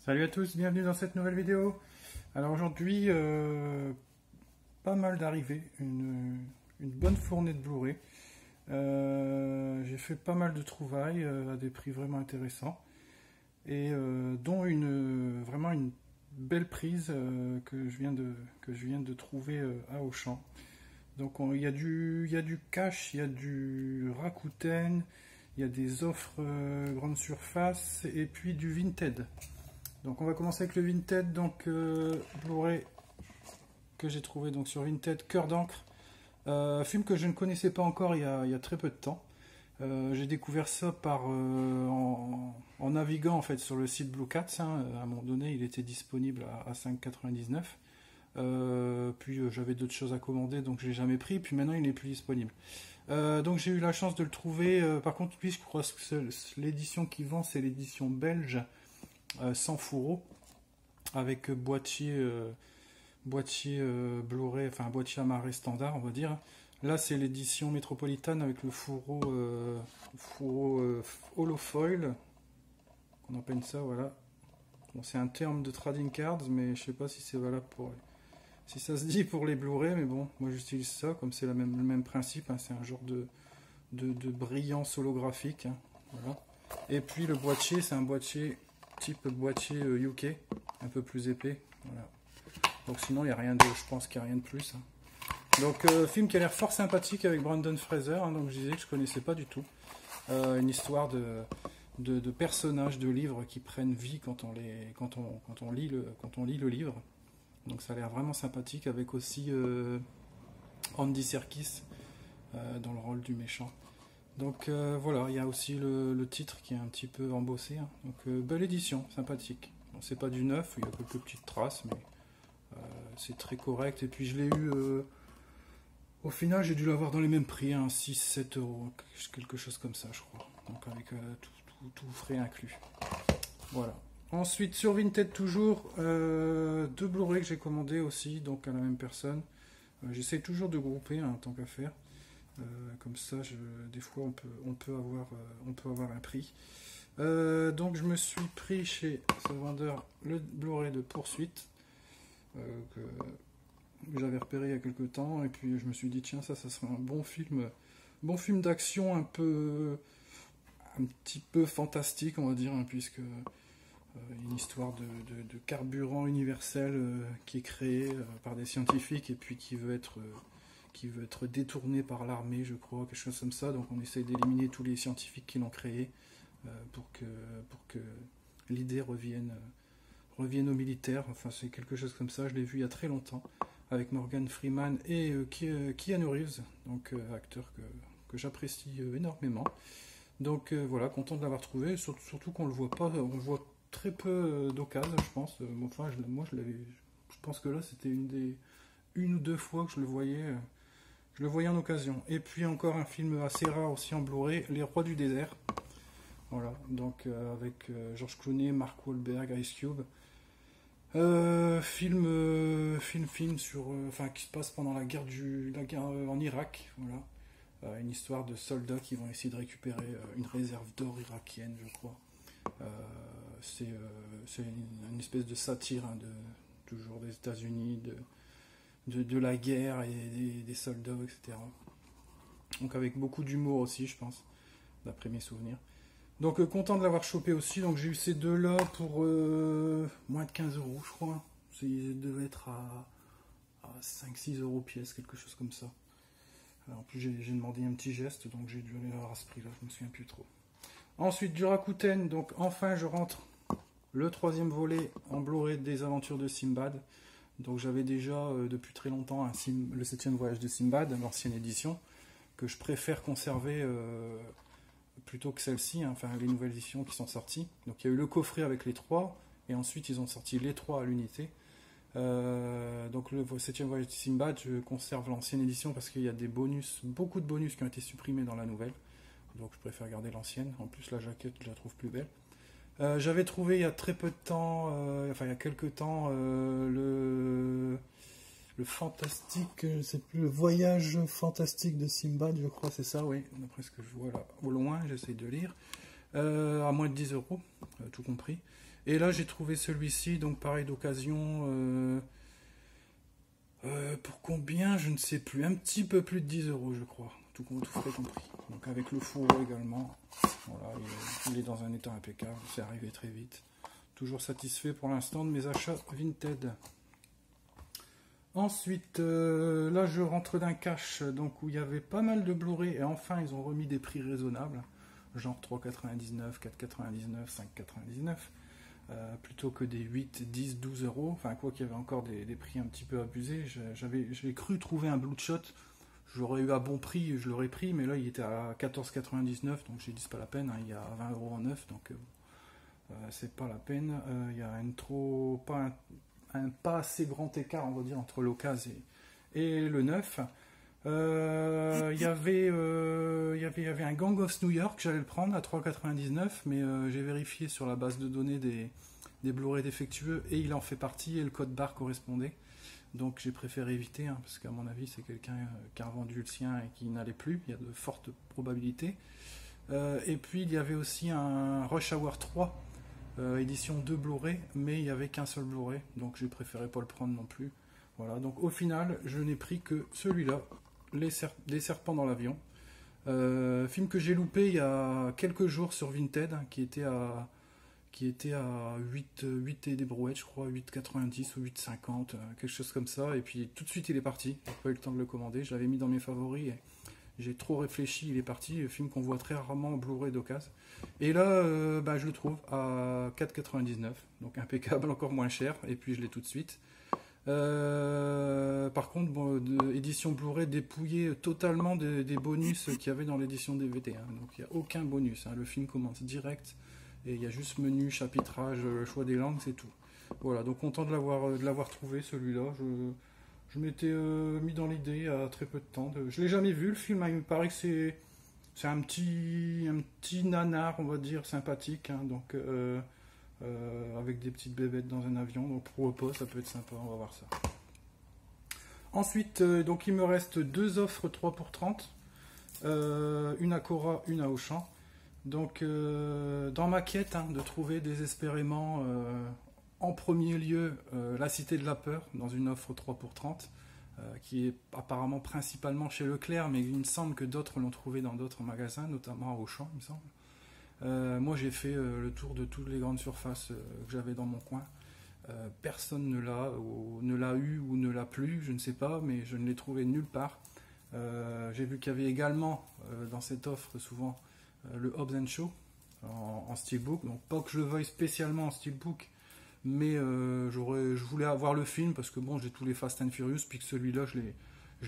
Salut à tous, bienvenue dans cette nouvelle vidéo. Alors aujourd'hui, pas mal d'arrivées, une bonne fournée de Blu-ray. J'ai fait pas mal de trouvailles à des prix vraiment intéressants et dont vraiment une belle prise que je viens de trouver à Auchan. Donc il y a du cash, il y a du Rakuten, il y a des offres grande surface et puis du Vinted. Donc on va commencer avec le Vinted, donc Blu-ray que j'ai trouvé donc sur Vinted, Cœur d'encre, film que je ne connaissais pas encore il y a très peu de temps. J'ai découvert ça en naviguant en fait sur le site Blue Cats, hein. À un moment donné il était disponible à 5,99 €. Puis j'avais d'autres choses à commander donc je l'ai jamais pris, puis maintenant il n'est plus disponible. Donc j'ai eu la chance de le trouver, par contre oui, je crois que l'édition qui vend c'est l'édition belge, sans fourreau, avec boîtier Blu-ray, enfin boîtier amarré standard on va dire. Là c'est l'édition métropolitaine avec le fourreau holofoil, on appelle ça, voilà. Bon, c'est un terme de trading cards, mais je sais pas si c'est valable si ça se dit pour les Blu-ray, mais bon, moi j'utilise ça, comme c'est le même principe, hein, c'est un genre de brillance holographique, hein, voilà. Et puis le boîtier, c'est un boîtier type boîtier UK, un peu plus épais, voilà. Donc sinon il y a rien de, je pense qu'il n'y a rien de plus, hein. Donc film qui a l'air fort sympathique avec Brendan Fraser, hein, donc je disais que je connaissais pas du tout. Une histoire de personnages de livres qui prennent vie quand on lit le livre. Donc ça a l'air vraiment sympathique, avec aussi Andy Serkis dans le rôle du méchant. Donc voilà, il y a aussi le titre qui est un petit peu embossé, hein. Donc belle édition, sympathique. Bon, c'est pas du neuf, il y a quelques petites traces, mais c'est très correct. Et puis je l'ai eu, au final j'ai dû l'avoir dans les mêmes prix, hein, 6-7 €, quelque chose comme ça je crois. Donc avec tout frais inclus. Voilà. Ensuite sur Vinted toujours, deux Blu-ray que j'ai commandé aussi, donc à la même personne. J'essaie toujours de grouper, hein, tant qu'à faire. Comme ça, des fois, on peut avoir un prix. Donc, je me suis pris chez ce vendeur le Blu-ray de Poursuite, que j'avais repéré il y a quelques temps. Et puis, je me suis dit, tiens, ça serait un bon film d'action un petit peu fantastique, on va dire, hein, puisque une histoire de carburant universel qui est créé par des scientifiques et puis qui veut être détourné par l'armée, je crois, quelque chose comme ça. Donc on essaye d'éliminer tous les scientifiques qui l'ont créé pour que l'idée revienne aux militaires. Enfin, c'est quelque chose comme ça. Je l'ai vu il y a très longtemps avec Morgan Freeman et Keanu Reeves, donc acteur que j'apprécie énormément. Donc voilà, content de l'avoir trouvé. Surtout qu'on le voit pas, on le voit très peu d'occasion, je pense. Enfin, je pense que là, c'était une ou deux fois que je le voyais en occasion. Et puis encore un film assez rare aussi en Blu-ray, Les Rois du désert. Voilà, donc avec George Clooney, Mark Wahlberg, Ice Cube. Film sur, enfin, qui se passe pendant la guerre en Irak. Voilà, une histoire de soldats qui vont essayer de récupérer une réserve d'or irakienne, je crois. C'est une espèce de satire, hein, toujours des États-Unis, de la guerre et des soldats, etc. Donc avec beaucoup d'humour aussi, je pense, d'après mes souvenirs. Donc content de l'avoir chopé aussi. Donc j'ai eu ces deux-là pour moins de 15 €, je crois. Ils devaient être à 5-6 € pièce, quelque chose comme ça. Alors, en plus j'ai demandé un petit geste, donc j'ai dû aller avoir à ce prix-là, je me souviens plus trop. Ensuite du Rakuten, donc enfin je rentre le troisième volet en Blu-ray des aventures de Simbad. Donc j'avais déjà depuis très longtemps le 7e voyage de Simbad, l'ancienne édition, que je préfère conserver plutôt que celle-ci, hein, enfin les nouvelles éditions qui sont sorties. Donc il y a eu le coffret avec les trois, et ensuite ils ont sorti les trois à l'unité. Donc le 7e voyage de Simbad, je conserve l'ancienne édition parce qu'il y a des bonus, beaucoup de bonus qui ont été supprimés dans la nouvelle. Donc je préfère garder l'ancienne. En plus la jaquette, je la trouve plus belle. J'avais trouvé il y a très peu de temps, enfin il y a quelques temps, le fantastique, je sais plus, le voyage fantastique de Simbad, je crois, c'est ça, oui, d'après ce que je vois là au loin, j'essaye de lire, à moins de 10 €, tout compris. Et là, j'ai trouvé celui-ci, donc pareil d'occasion, pour combien, je ne sais plus, un petit peu plus de 10 euros, je crois, tout frais compris. Donc avec le fourreau également, voilà, il est dans un état impeccable, c'est arrivé très vite. Toujours satisfait pour l'instant de mes achats Vinted. Ensuite, là je rentre d'un cache donc, où il y avait pas mal de Blu-ray et enfin ils ont remis des prix raisonnables, genre 3,99, 4,99, 5,99, plutôt que des 8, 10, 12 euros. Enfin, quoi qu'il y avait encore des prix un petit peu abusés. J'ai cru trouver un Bloodshot, j'aurais eu à bon prix, je l'aurais pris, mais là il était à 14,99, donc j'ai dit c'est pas la peine, hein, il y a 20 euros en neuf, donc c'est pas la peine. Il y a un pas assez grand écart, on va dire, entre l'occasion et le neuf. Il y avait un Gang of New York, j'allais le prendre à 3,99, mais j'ai vérifié sur la base de données des Blu-ray défectueux et il en fait partie et le code barre correspondait. Donc j'ai préféré éviter, hein, parce qu'à mon avis c'est quelqu'un qui a vendu le sien et qui n'allait plus, il y a de fortes probabilités. Et puis il y avait aussi un Rush Hour 3, édition 2 Blu-ray, mais il n'y avait qu'un seul Blu-ray, donc j'ai préféré pas le prendre non plus. Voilà, donc au final je n'ai pris que celui-là, des serpents dans l'avion. Film que j'ai loupé il y a quelques jours sur Vinted, qui était à 8 et des brouettes, je crois, 8,90 ou 8,50, quelque chose comme ça. Et puis tout de suite il est parti, j'ai pas eu le temps de le commander, je l'avais mis dans mes favoris et j'ai trop réfléchi, il est parti. Un film qu'on voit très rarement en Blu-ray d'occasion. Et là, je le trouve à 4,99, donc impeccable, encore moins cher, et puis je l'ai tout de suite. Par contre, bon, édition Blu-ray dépouillée totalement des bonus qu'il y avait dans l'édition DVD, hein. Donc il n'y a aucun bonus, hein. Le film commence direct et il y a juste menu, chapitrage, choix des langues, c'est tout. Voilà, donc content de l'avoir trouvé celui-là. Je m'étais mis dans l'idée il y a très peu de temps. Je l'ai jamais vu le film, hein. Il me paraît que c'est un petit nanar, on va dire, sympathique, hein. Donc avec des petites bébêtes dans un avion, donc pour repos ça peut être sympa, on va voir ça. Ensuite, donc il me reste deux offres 3 pour 30, une à Cora, une à Auchan. Donc dans ma quête, hein, de trouver désespérément en premier lieu la Cité de la Peur dans une offre 3 pour 30, qui est apparemment principalement chez Leclerc, mais il me semble que d'autres l'ont trouvé dans d'autres magasins, notamment à Auchan, il me semble. Moi j'ai fait le tour de toutes les grandes surfaces que j'avais dans mon coin. Personne ne l'a eu ou ne l'a plus, je ne sais pas, mais je ne l'ai trouvé nulle part. J'ai vu qu'il y avait également dans cette offre souvent le Hobbs & Shaw en steelbook, donc pas que je le veuille spécialement en steelbook, mais je voulais avoir le film parce que bon, j'ai tous les Fast and Furious, puis que celui-là je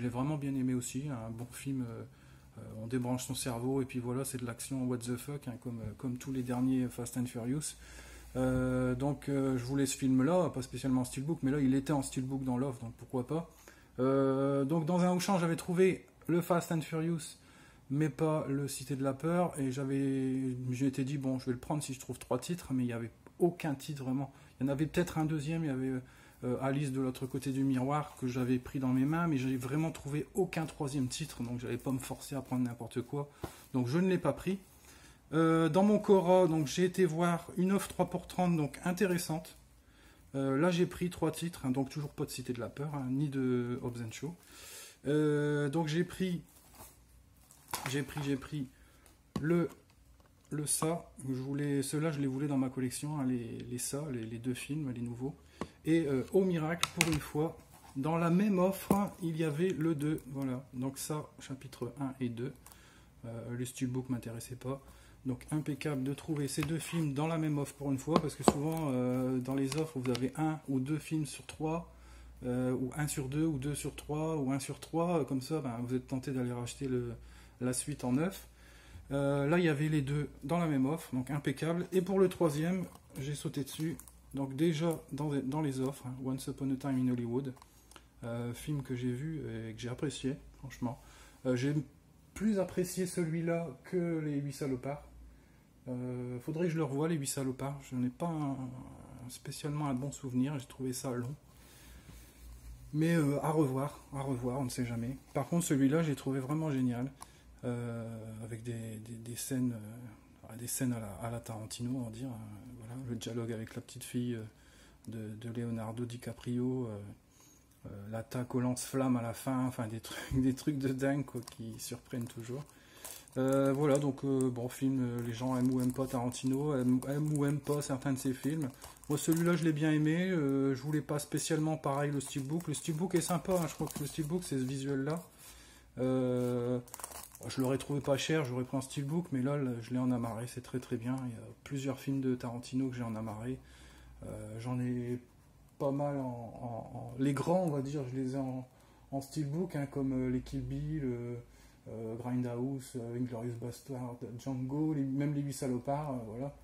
l'ai vraiment bien aimé aussi, un bon film. On débranche son cerveau et puis voilà, c'est de l'action what the fuck, hein, comme tous les derniers Fast and Furious. Donc je voulais ce film là, pas spécialement en steelbook, mais là il était en steelbook dans l'offre, donc pourquoi pas. Donc dans un Auchan j'avais trouvé le Fast and Furious, mais pas le Cité de la Peur, et j'ai été dit bon, je vais le prendre si je trouve 3 titres, mais il n'y avait aucun titre vraiment. Il y en avait peut-être un deuxième, il y avait Alice de l'autre côté du miroir que j'avais pris dans mes mains, mais j'ai vraiment trouvé aucun troisième titre, donc j'allais pas me forcer à prendre n'importe quoi, donc je ne l'ai pas pris. Dans mon Cora, donc j'ai été voir une offre 3 pour 30, donc intéressante. Là j'ai pris 3 titres, hein, donc toujours pas de Cité de la Peur, hein, ni de Hobbs & Shaw. Donc j'ai pris le ça, ceux-là je les voulais dans ma collection, hein, les deux films, les nouveaux. Et au miracle, pour une fois, dans la même offre, il y avait le 2. Voilà, donc ça, chapitre 1 et 2. Le steelbook ne m'intéressait pas. Donc impeccable de trouver ces deux films dans la même offre pour une fois, parce que souvent, dans les offres, vous avez 1 ou 2 films sur 3, ou 1 sur 2, ou 2 sur 3, ou 1 sur 3. Comme ça, vous êtes tenté d'aller racheter la suite en neuf. Là, il y avait les deux dans la même offre, donc impeccable. Et pour le troisième, j'ai sauté dessus. Donc déjà dans les offres, hein, Once Upon a Time in Hollywood, film que j'ai vu et que j'ai apprécié, franchement. J'ai plus apprécié celui-là que les 8 salopards. Faudrait que je le revoie, les 8 salopards. Je n'ai pas spécialement un bon souvenir, j'ai trouvé ça long. Mais à revoir, on ne sait jamais. Par contre, celui-là, j'ai trouvé vraiment génial. Avec des scènes à la Tarantino, on va dire, voilà, le dialogue avec la petite fille de Leonardo DiCaprio, l'attaque au lance-flamme à la fin, enfin des trucs de dingue quoi, qui surprennent toujours. Voilà, donc bon, film, les gens aiment ou aiment pas Tarantino, aiment ou aiment pas certains de ses films. Moi, celui-là, je l'ai bien aimé. Je voulais pas spécialement pareil le steelbook. Le steelbook est sympa, hein, je crois que le steelbook, c'est ce visuel-là. Je l'aurais trouvé pas cher, j'aurais pris un steelbook, mais là, je l'ai en amarré, c'est très très bien. Il y a plusieurs films de Tarantino que j'ai en amarré. J'en ai pas mal les grands, on va dire, je les ai en steelbook, hein, comme les Kill Bill, Grindhouse, Inglourious Bastard, Django, même les 8 salopards, voilà.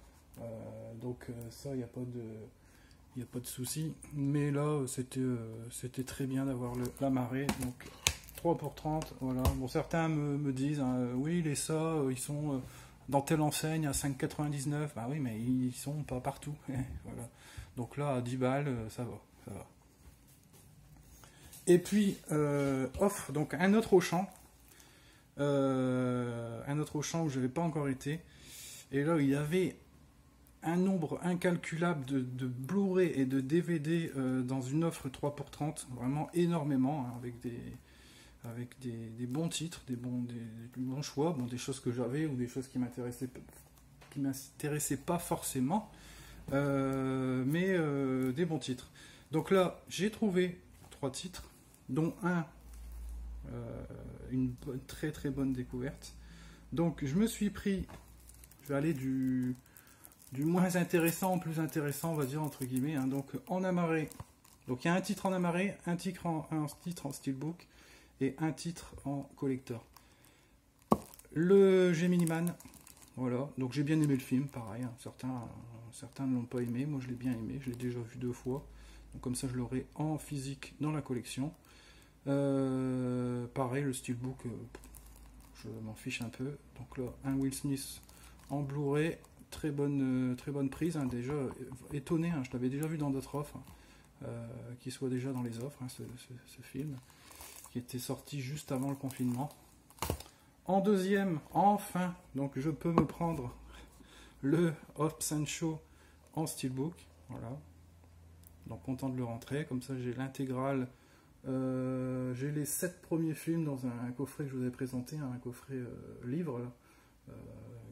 Donc ça, il n'y a pas de souci. Mais là, c'était très bien d'avoir la marée. Donc 3 pour 30, voilà. Bon, certains me disent, hein, oui, les ça, ils sont dans telle enseigne à 5,99. Bah oui, mais ils sont pas partout. Voilà. Donc là, à 10 balles, ça va. Ça va. Et puis, offre donc un autre Auchan. Un autre Auchan où je n'avais pas encore été. Et là, il y avait un nombre incalculable de Blu-ray et de DVD dans une offre 3 pour 30. Vraiment énormément, hein, avec des bons titres, des bons choix, bon, des choses que j'avais ou des choses qui m'intéressaient pas forcément, mais des bons titres. Donc là, j'ai trouvé 3 titres, dont une très très bonne découverte. Donc je me suis pris, je vais aller du moins intéressant au plus intéressant, on va dire entre guillemets, hein. Donc en amarré, donc il y a un titre en amarré, un titre en steelbook et un titre en collector. Le Gemini Man, voilà, donc j'ai bien aimé le film, pareil, hein. Certains ne l'ont pas aimé, moi je l'ai bien aimé, je l'ai déjà vu 2 fois, donc comme ça je l'aurai en physique dans la collection. Pareil, le steelbook, je m'en fiche un peu. Donc là, un Will Smith en Blu-ray, très bonne prise, hein, déjà étonné, hein, je l'avais déjà vu dans d'autres offres, qu'il soit déjà dans les offres, hein, ce film, qui était sorti juste avant le confinement. En deuxième, enfin, donc je peux me prendre le Hobbs & Shaw en steelbook, voilà. Donc content de le rentrer, comme ça j'ai l'intégrale. J'ai les 7 premiers films dans un coffret que je vous avais présenté, un coffret livre là,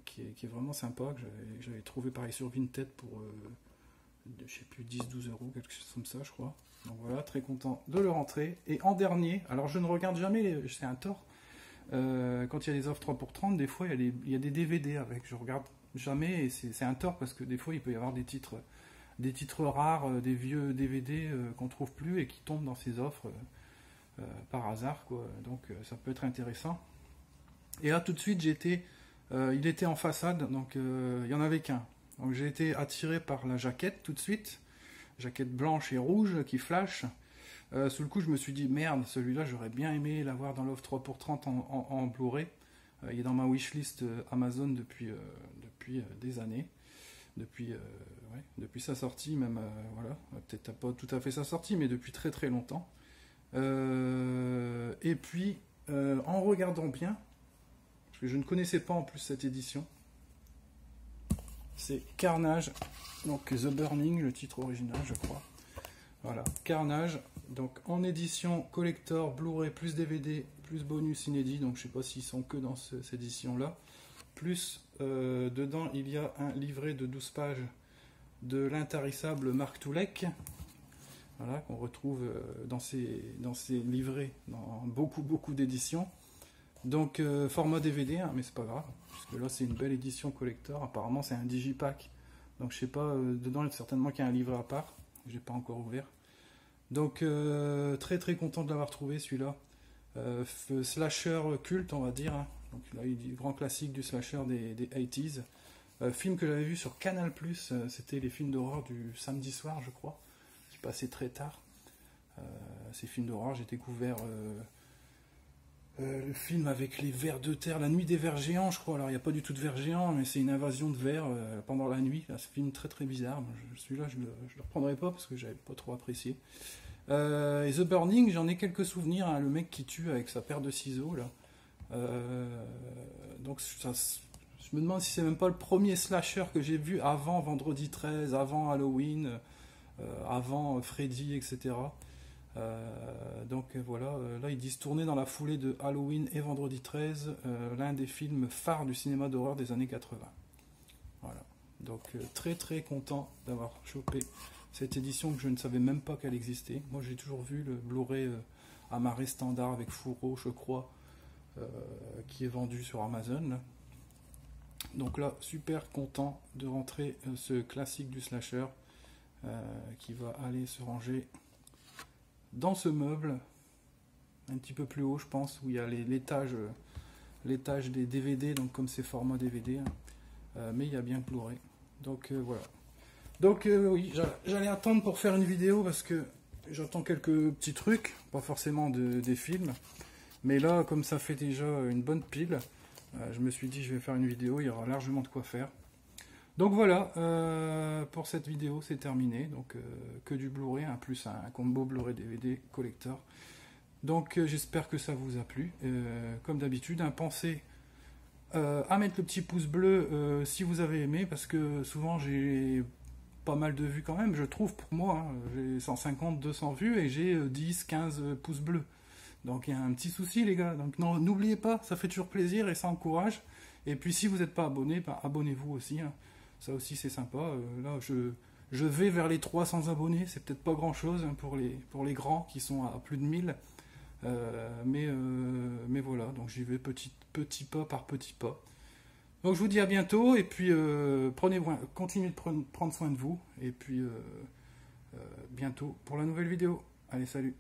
qui est vraiment sympa, que j'avais trouvé pareil sur Vinted pour je sais plus 10-12 euros, quelque chose comme ça je crois. Donc voilà, très content de le rentrer. Et en dernier, alors je ne regarde jamais, c'est un tort, quand il y a des offres 3 pour 30, des fois il y a des DVD avec, je regarde jamais et c'est un tort parce que des fois il peut y avoir des titres rares, des vieux DVD qu'on trouve plus et qui tombent dans ces offres par hasard, quoi. Donc ça peut être intéressant. Et là tout de suite il était en façade, donc il n'y en avait qu'un. Donc j'ai été attiré par la jaquette tout de suite, jaquette blanche et rouge qui flash. Sous le coup je me suis dit merde, celui-là j'aurais bien aimé l'avoir dans l'offre 3 pour 30 en Blu-ray. Il est dans ma wishlist Amazon depuis des années. Depuis sa sortie, même, voilà, peut-être pas tout à fait sa sortie, mais depuis très très longtemps. Et puis, en regardant bien, parce que je ne connaissais pas en plus cette édition, c'est Carnage, donc The Burning, le titre original, je crois. Voilà, Carnage, donc en édition collector, Blu-ray plus DVD, plus bonus inédit, donc je sais pas s'ils sont que dans cette édition-là. Plus, dedans, il y a un livret de 12 pages de l'intarissable Mark Toulek, voilà, qu'on retrouve dans ces livrets, dans beaucoup d'éditions. Donc, format DVD, hein, mais c'est pas grave, parce que là, c'est une belle édition collector. Apparemment, c'est un digipack. Donc, je sais pas, dedans, il y a certainement qu'il y a un livret à part. J'ai pas encore ouvert. Donc, très très content de l'avoir trouvé, celui-là. Slasher culte, on va dire, hein. Donc là, il dit grand classique du slasher des 80s. Film que j'avais vu sur Canal+, c'était les films d'horreur du samedi soir, je crois, qui passaient très tard. Ces films d'horreur, j'ai découvert le film avec les vers de terre, La nuit des vers géants, je crois. Alors il n'y a pas du tout de vers géants, mais c'est une invasion de vers pendant la nuit. Là, ce film très très bizarre. Celui-là, je ne le reprendrai pas parce que j'avais pas trop apprécié. Et The Burning, j'en ai quelques souvenirs, hein, le mec qui tue avec sa paire de ciseaux là. Donc ça, Je me demande si c'est même pas le premier slasher que j'ai vu avant Vendredi 13, avant Halloween, avant Freddy, etc. Donc voilà, là ils disent tourner dans la foulée de Halloween et Vendredi 13, l'un des films phares du cinéma d'horreur des années 80. Voilà, donc très très content d'avoir chopé cette édition que je ne savais même pas qu'elle existait. Moi j'ai toujours vu le Blu-ray à marée standard avec fourreau, je crois, qui est vendu sur Amazon. Là. Donc là, super content de rentrer ce classique du slasher qui va aller se ranger dans ce meuble, un petit peu plus haut je pense, où il y a l'étage des DVD, donc comme c'est format DVD, hein, mais il y a bien le Blu-ray. Donc voilà. Donc oui, j'allais attendre pour faire une vidéo parce que j'attends quelques petits trucs, pas forcément des films, mais là comme ça fait déjà une bonne pile, je me suis dit je vais faire une vidéo, il y aura largement de quoi faire. Donc voilà, pour cette vidéo c'est terminé, donc que du Blu-ray, plus un combo Blu-ray DVD collector. Donc j'espère que ça vous a plu, comme d'habitude, pensez à mettre le petit pouce bleu si vous avez aimé, parce que souvent j'ai pas mal de vues quand même, je trouve pour moi, hein, j'ai 150, 200 vues et j'ai 10, 15 pouces bleus. Donc il y a un petit souci les gars, donc n'oubliez pas, ça fait toujours plaisir et ça encourage. Et puis si vous n'êtes pas abonné, abonnez-vous aussi, hein. Ça aussi c'est sympa. Là je vais vers les 300 abonnés, c'est peut-être pas grand chose hein, pour les grands qui sont à plus de 1000. Mais voilà, donc j'y vais petit pas par petit pas. Donc je vous dis à bientôt et puis continuez de prendre soin de vous et puis bientôt pour la nouvelle vidéo. Allez, salut!